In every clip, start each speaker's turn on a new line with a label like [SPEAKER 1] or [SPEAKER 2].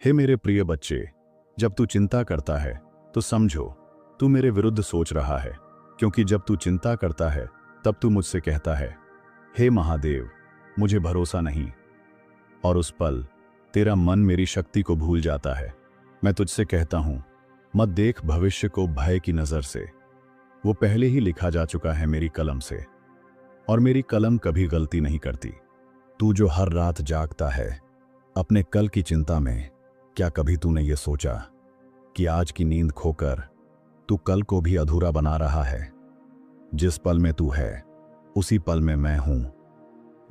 [SPEAKER 1] हे मेरे प्रिय बच्चे, जब तू चिंता करता है तो समझो तू मेरे विरुद्ध सोच रहा है, क्योंकि जब तू चिंता करता है तब तू मुझसे कहता है, हे महादेव, मुझे भरोसा नहीं। और उस पल तेरा मन मेरी शक्ति को भूल जाता है। मैं तुझसे कहता हूं, मत देख भविष्य को भय की नजर से। वो पहले ही लिखा जा चुका है मेरी कलम से, और मेरी कलम कभी गलती नहीं करती। तू जो हर रात जागता है अपने कल की चिंता में, क्या कभी तूने ये सोचा कि आज की नींद खोकर तू कल को भी अधूरा बना रहा है? जिस पल में तू है उसी पल में मैं हूं।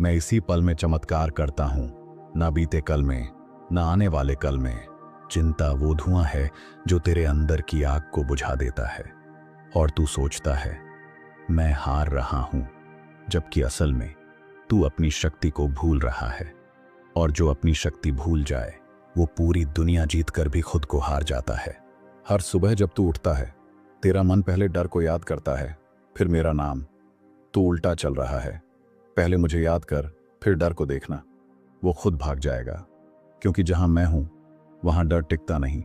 [SPEAKER 1] मैं इसी पल में चमत्कार करता हूं, ना बीते कल में, ना आने वाले कल में। चिंता वो धुआं है जो तेरे अंदर की आग को बुझा देता है, और तू सोचता है मैं हार रहा हूं, जबकि असल में तू अपनी शक्ति को भूल रहा है। और जो अपनी शक्ति भूल जाए वो पूरी दुनिया जीतकर भी खुद को हार जाता है। हर सुबह जब तू उठता है तेरा मन पहले डर को याद करता है, फिर मेरा नाम। तू उल्टा चल रहा है, पहले मुझे याद कर, फिर डर को देखना। वो खुद भाग जाएगा, क्योंकि जहां मैं हूं वहां डर टिकता नहीं।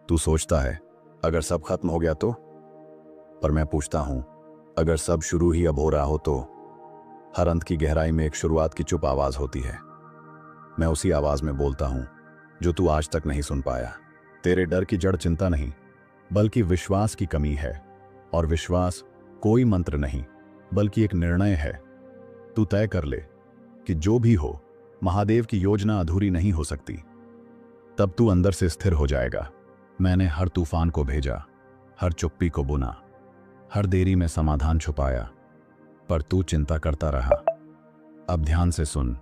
[SPEAKER 1] तू सोचता है अगर सब खत्म हो गया तो, पर मैं पूछता हूं अगर सब शुरू ही अब हो रहा हो तो? हर अंत की गहराई में एक शुरुआत की चुप आवाज होती है। मैं उसी आवाज में बोलता हूं जो तू आज तक नहीं सुन पाया। तेरे डर की जड़ चिंता नहीं, बल्कि विश्वास की कमी है। और विश्वास कोई मंत्र नहीं, बल्कि एक निर्णय है। तू तय कर ले कि जो भी हो, महादेव की योजना अधूरी नहीं हो सकती। तब तू अंदर से स्थिर हो जाएगा। मैंने हर तूफान को भेजा, हर चुप्पी को बुना, हर देरी में समाधान छुपाया, पर तू चिंता करता रहा। अब ध्यान से सुन,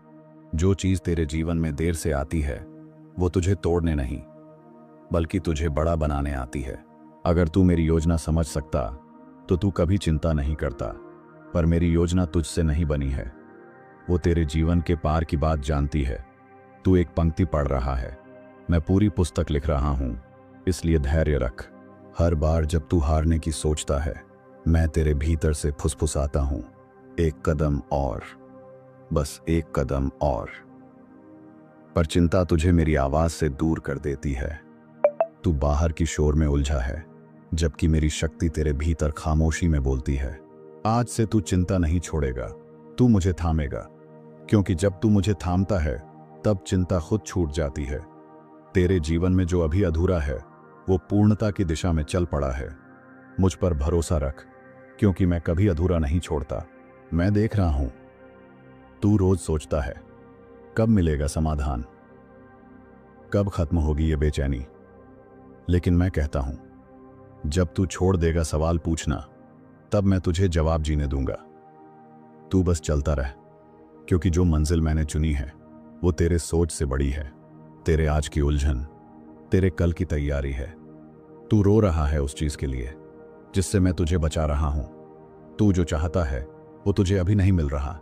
[SPEAKER 1] जो चीज तेरे जीवन में देर से आती है वो तुझे तोड़ने नहीं, बल्कि तुझे बड़ा बनाने आती है। अगर तू मेरी योजना समझ सकता तो तू कभी चिंता नहीं करता, पर मेरी योजना तुझसे नहीं बनी है। वो तेरे जीवन के पार की बात जानती है। तू एक पंक्ति पढ़ रहा है, मैं पूरी पुस्तक लिख रहा हूं, इसलिए धैर्य रख। हर बार जब तू हारने की सोचता है, मैं तेरे भीतर से फुसफुसाता हूं, एक कदम और, बस एक कदम और। पर चिंता तुझे मेरी आवाज से दूर कर देती है। तू बाहर की शोर में उलझा है, जबकि मेरी शक्ति तेरे भीतर खामोशी में बोलती है, आज से तू चिंता नहीं छोड़ेगा, तू मुझे थामेगा। क्योंकि जब तू मुझे थामता है तब चिंता खुद छूट जाती है। तेरे जीवन में जो अभी अधूरा है वो पूर्णता की दिशा में चल पड़ा है। मुझ पर भरोसा रख, क्योंकि मैं कभी अधूरा नहीं छोड़ता। मैं देख रहा हूं तू रोज सोचता है कब मिलेगा समाधान, कब खत्म होगी ये बेचैनी। लेकिन मैं कहता हूं जब तू छोड़ देगा सवाल पूछना, तब मैं तुझे जवाब जीने दूंगा। तू बस चलता रह, क्योंकि जो मंजिल मैंने चुनी है वो तेरे सोच से बड़ी है। तेरे आज की उलझन तेरे कल की तैयारी है। तू रो रहा है उस चीज के लिए जिससे मैं तुझे बचा रहा हूं। तू जो चाहता है वो तुझे अभी नहीं मिल रहा,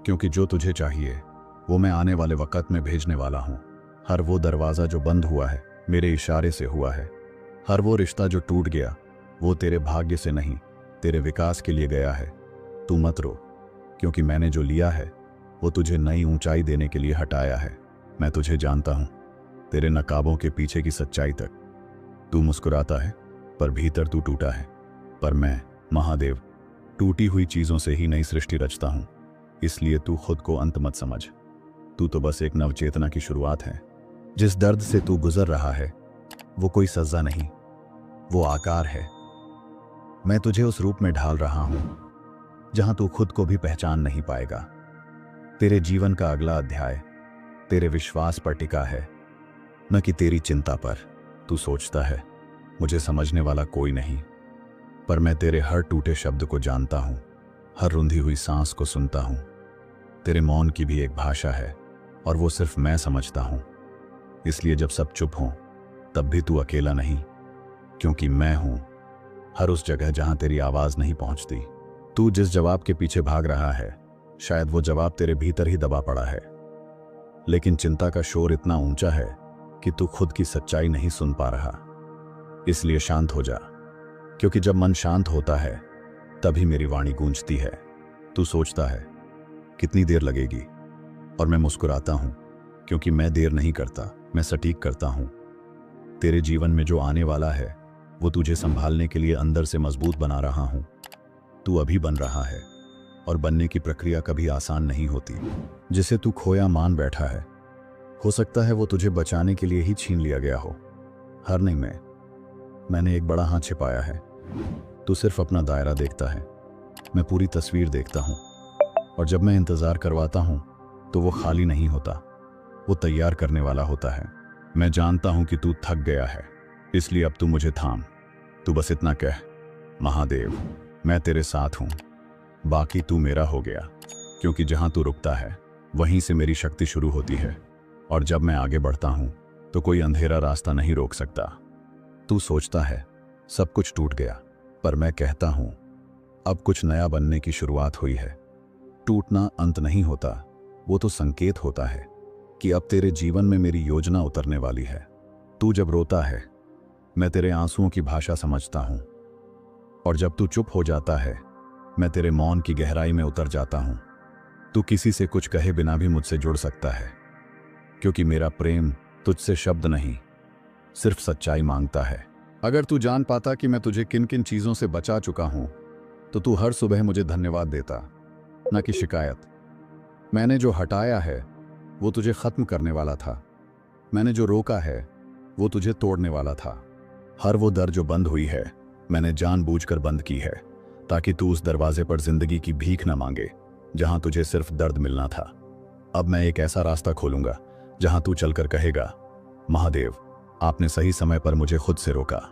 [SPEAKER 1] क्योंकि जो तुझे चाहिए वो मैं आने वाले वक्त में भेजने वाला हूं। हर वो दरवाजा जो बंद हुआ है मेरे इशारे से हुआ है। हर वो रिश्ता जो टूट गया वो तेरे भाग्य से नहीं, तेरे विकास के लिए गया है। तू मत रो, क्योंकि मैंने जो लिया है वो तुझे नई ऊंचाई देने के लिए हटाया है। मैं तुझे जानता हूं, तेरे नकाबों के पीछे की सच्चाई तक। तू मुस्कुराता है पर भीतर तू टूटा है। पर मैं, महादेव, टूटी हुई चीजों से ही नई सृष्टि रचता हूं। इसलिए तू खुद को अंत मत समझ। तू तो बस एक नवचेतना की शुरुआत है। जिस दर्द से तू गुजर रहा है वो कोई सजा नहीं, वो आकार है। मैं तुझे उस रूप में ढाल रहा हूं जहां तू खुद को भी पहचान नहीं पाएगा। तेरे जीवन का अगला अध्याय तेरे विश्वास पर टिका है, न कि तेरी चिंता पर। तू सोचता है मुझे समझने वाला कोई नहीं, पर मैं तेरे हर टूटे शब्द को जानता हूं, हर रुंधी हुई सांस को सुनता हूं। तेरे मौन की भी एक भाषा है, और वो सिर्फ मैं समझता हूं। इसलिए जब सब चुप हों तब भी तू अकेला नहीं, क्योंकि मैं हूं हर उस जगह जहां तेरी आवाज नहीं पहुंचती। तू जिस जवाब के पीछे भाग रहा है शायद वो जवाब तेरे भीतर ही दबा पड़ा है, लेकिन चिंता का शोर इतना ऊंचा है कि तू खुद की सच्चाई नहीं सुन पा रहा। इसलिए शांत हो जा, क्योंकि जब मन शांत होता है तभी मेरी वाणी गूंजती है। तू सोचता है कितनी देर लगेगी, और मैं मुस्कुराता हूं, क्योंकि मैं देर नहीं करता, मैं सटीक करता हूं। तेरे जीवन में जो आने वाला है वो तुझे संभालने के लिए अंदर से मजबूत बना रहा हूं। तू अभी बन रहा है और बनने की प्रक्रिया कभी आसान नहीं होती। जिसे तू खोया मान बैठा है, हो सकता है वो तुझे बचाने के लिए ही छीन लिया गया हो। हारने में मैंने एक बड़ा हाथ छिपाया है। तू सिर्फ अपना दायरा देखता है, मैं पूरी तस्वीर देखता हूं। और जब मैं इंतजार करवाता हूं तो वो खाली नहीं होता, वो तैयार करने वाला होता है। मैं जानता हूं कि तू थक गया है, इसलिए अब तू मुझे थाम। तू बस इतना कह, महादेव मैं तेरे साथ हूं, बाकी तू मेरा हो गया। क्योंकि जहां तू रुकता है वहीं से मेरी शक्ति शुरू होती है, और जब मैं आगे बढ़ता हूं तो कोई अंधेरा रास्ता नहीं रोक सकता। तू सोचता है सब कुछ टूट गया, पर मैं कहता हूं अब कुछ नया बनने की शुरुआत हुई है। टूटना अंत नहीं होता, वो तो संकेत होता है कि अब तेरे जीवन में मेरी योजना उतरने वाली है। तू जब रोता है मैं तेरे आंसुओं की भाषा समझता हूं, और जब तू चुप हो जाता है मैं तेरे मौन की गहराई में उतर जाता हूं। तू किसी से कुछ कहे बिना भी मुझसे जुड़ सकता है, क्योंकि मेरा प्रेम तुझसे शब्द नहीं, सिर्फ सच्चाई मांगता है। अगर तू जान पाता कि मैं तुझे किन किन चीजों से बचा चुका हूं तो तू हर सुबह मुझे धन्यवाद देता, ना कि शिकायत। मैंने जो हटाया है वो तुझे खत्म करने वाला था, मैंने जो रोका है वो तुझे तोड़ने वाला था। हर वो दर जो बंद हुई है मैंने जानबूझकर बंद की है, ताकि तू उस दरवाजे पर जिंदगी की भीख न मांगे जहां तुझे सिर्फ दर्द मिलना था। अब मैं एक ऐसा रास्ता खोलूंगा जहां तू चलकर कहेगा, महादेव आपने सही समय पर मुझे खुद से रोका।